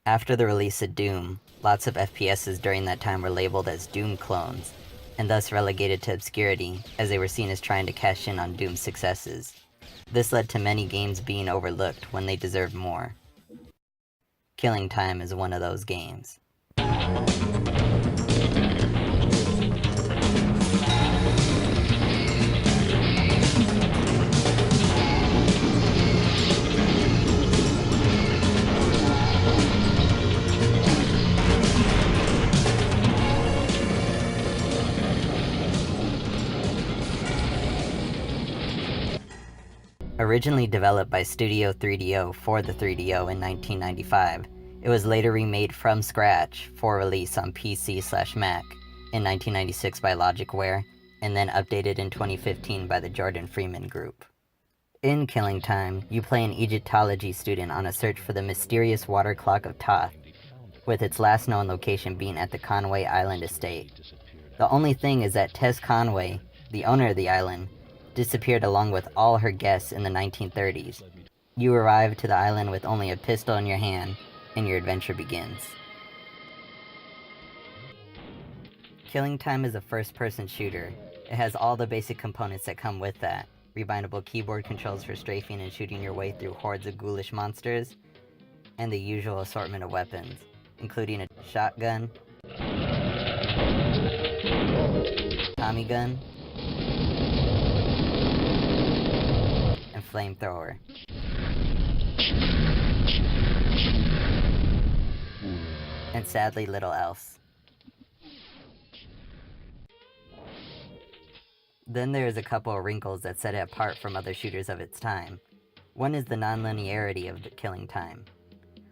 After the release of Doom, lots of FPSs during that time were labeled as Doom clones, and thus relegated to obscurity, as they were seen as trying to cash in on Doom's successes. This led to many games being overlooked when they deserved more. Killing Time is one of those games. Originally developed by Studio 3DO for the 3DO in 1995, it was later remade from scratch for release on PC/Mac in 1996 by Logicware, and then updated in 2015 by the Jordan Freeman Group. In Killing Time, you play an Egyptology student on a search for the mysterious water clock of Thoth, with its last known location being at the Conway Island estate. The only thing is that Tess Conway, the owner of the island, disappeared along with all her guests in the 1930s. You arrive to the island with only a pistol in your hand, and your adventure begins. Killing Time is a first-person shooter. It has all the basic components that come with that. Rebindable keyboard controls for strafing and shooting your way through hordes of ghoulish monsters, and the usual assortment of weapons, including a shotgun, Tommy gun, and flamethrower. And sadly, little else. Then there is a couple of wrinkles that set it apart from other shooters of its time. One is the non-linearity of the Killing Time.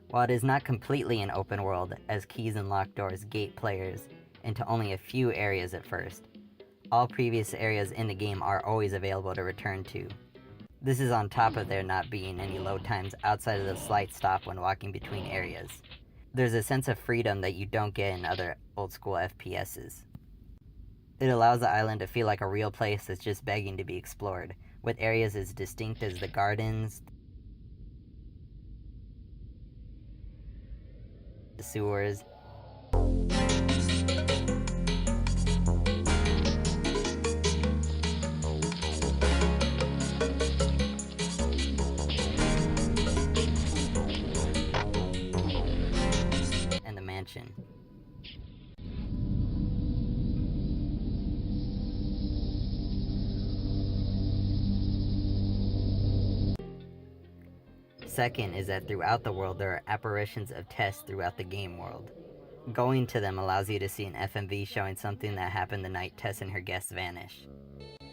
While it is not completely an open world, as keys and locked doors gate players into only a few areas at first, all previous areas in the game are always available to return to. This is on top of there not being any load times outside of the slight stop when walking between areas. There's a sense of freedom that you don't get in other old-school FPSs. It allows the island to feel like a real place that's just begging to be explored, with areas as distinct as the gardens, the sewers, and the mansion. Second is that throughout the world there are apparitions of Tess throughout the game world. Going to them allows you to see an FMV showing something that happened the night Tess and her guests vanished.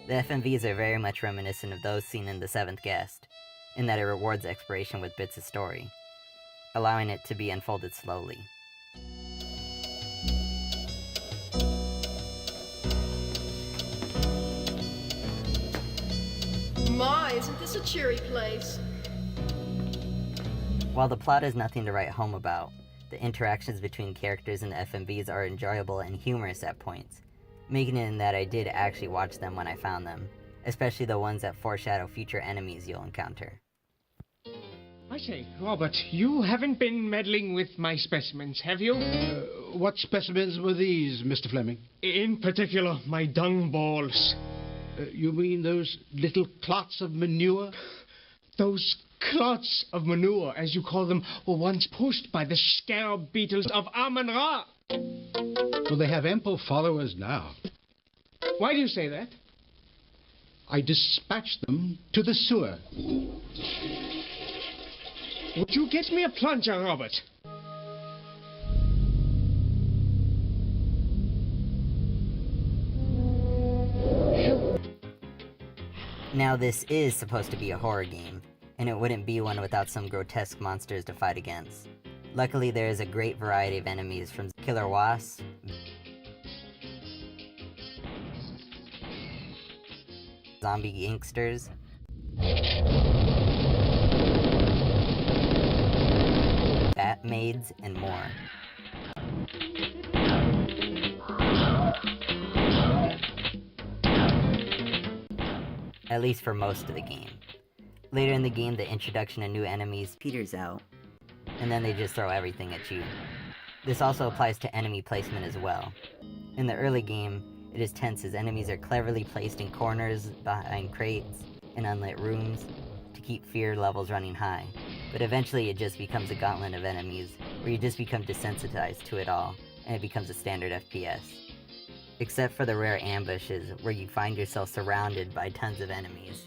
The FMVs are very much reminiscent of those seen in The Seventh Guest, in that it rewards exploration with bits of story, allowing it to be unfolded slowly. My, isn't this a cheery place? While the plot is nothing to write home about, the interactions between characters in the FMVs are enjoyable and humorous at points, making it in that I did actually watch them when I found them, especially the ones that foreshadow future enemies you'll encounter. I say, Robert, you haven't been meddling with my specimens, have you? What specimens were these, Mr. Fleming? In particular, my dung balls. You mean those little clots of manure? Those clots of manure, as you call them, were once pushed by the scarab beetles of Amun-Ra. Well, they have ample followers now. Why do you say that? I dispatched them to the sewer. Would you get me a plunger, Robert? Now this is supposed to be a horror game, and it wouldn't be one without some grotesque monsters to fight against. Luckily there is a great variety of enemies, from killer wasps, zombie gangsters, bat maids, and more. At least for most of the game. Later in the game, the introduction of new enemies peters out, and then they just throw everything at you. This also applies to enemy placement as well. In the early game, it is tense as enemies are cleverly placed in corners, behind crates, in unlit rooms, to keep fear levels running high. But eventually it just becomes a gauntlet of enemies, where you just become desensitized to it all, and it becomes a standard FPS. Except for the rare ambushes, where you find yourself surrounded by tons of enemies.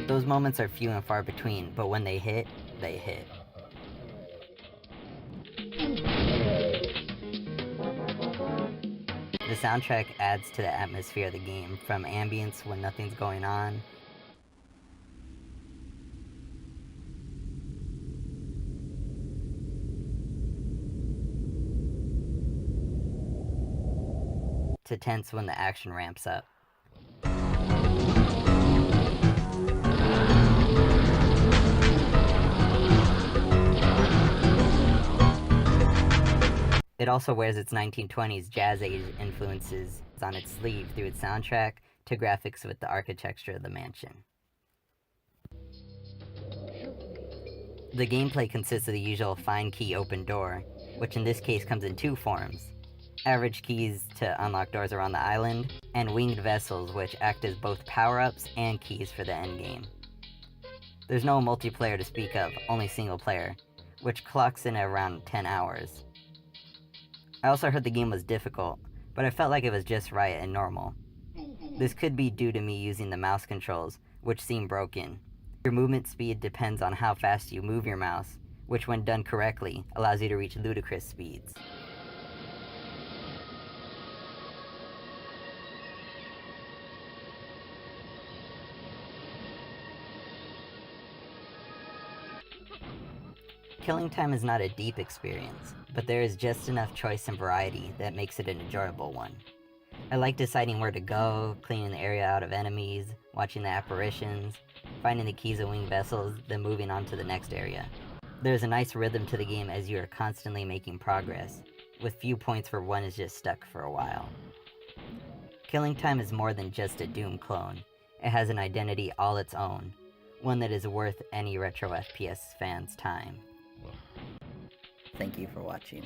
Those moments are few and far between, but when they hit, they hit. The soundtrack adds to the atmosphere of the game, from ambience when nothing's going on, to tense when the action ramps up. It also wears its 1920s jazz age influences on its sleeve through its soundtrack to graphics with the architecture of the mansion. The gameplay consists of the usual find key open door, which in this case comes in two forms. Average keys to unlock doors around the island, and winged vessels which act as both power-ups and keys for the endgame. There's no multiplayer to speak of, only single player, which clocks in at around 10 hours. I also heard the game was difficult, but I felt like it was just right and normal. This could be due to me using the mouse controls, which seem broken. Your movement speed depends on how fast you move your mouse, which when done correctly, allows you to reach ludicrous speeds. Killing time is not a deep experience, but there is just enough choice and variety that makes it an enjoyable one. I like deciding where to go, cleaning the area out of enemies, watching the apparitions, finding the keys of winged vessels, then moving on to the next area. There's a nice rhythm to the game as you are constantly making progress, with few points where one is just stuck for a while. Killing Time is more than just a Doom clone. It has an identity all its own, one that is worth any retro FPS fan's time. Thank you for watching.